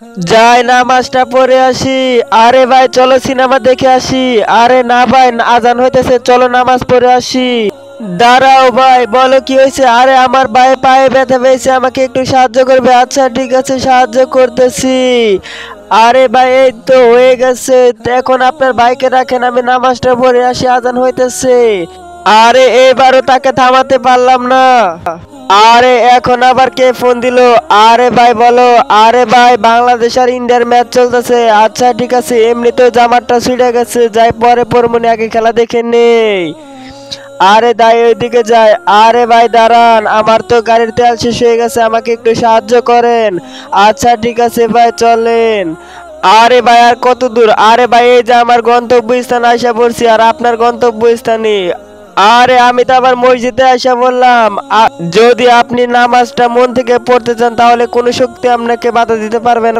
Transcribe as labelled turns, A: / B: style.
A: যাই নামাজটা পড়ে আসি। আরে ভাই চলো সিনেমা দেখে আসি। আরে না ভাই আজান হইতেছে, চলো নামাজ পড়ে আসি। দাঁড়াও ভাই, বলো কি হয়েছে? আরে আমার ভাই পায়ে ব্যথা পেয়েছে, আমাকে একটু সাহায্য করবে? আচ্ছা ঠিক আছে, সাহায্য করতেছি। আরে ভাই এই তো হয়ে গেছে। তো এখন আপনার ভাইকে রাখেন, আমি নামাজটা পড়ে আসি, আজান হইতেছে। আরে এবারও তাকে থামাতে পারলাম না। আরে এখন আবার কে ফোন দিল? আরে ভাই বলো। আরে ভাই বাংলাদেশ আর ইন্ডিয়ার ম্যাচ চলতেছে। আচ্ছা ঠিক আছে, এমনিতেও জামারটা ছুটে গেছে, যাই পরে পরমুনি, আগে খেলা দেখে নেই। আরে দাই ওইদিকে যায়। আরে ভাই দাঁড়ান, আমার তো গাড়ির তেল শেষ হয়ে গেছে, আমাকে একটু সাহায্য করেন। আচ্ছা ঠিক আছে ভাই চলেন। আরে ভাই আর কত দূর? আরে ভাই এই যে আমার গন্তব্যস্থানে আইসা পড়ছি, আর আপনার গন্তব্যস্থানে। আরে আমি তো আবার মসজিদে আইসা বললাম। যদি আপনি নামাজটা মন থেকে পড়তে চান তাহলে কোনো শক্তি আপনাকে বাধা দিতে পারবে না।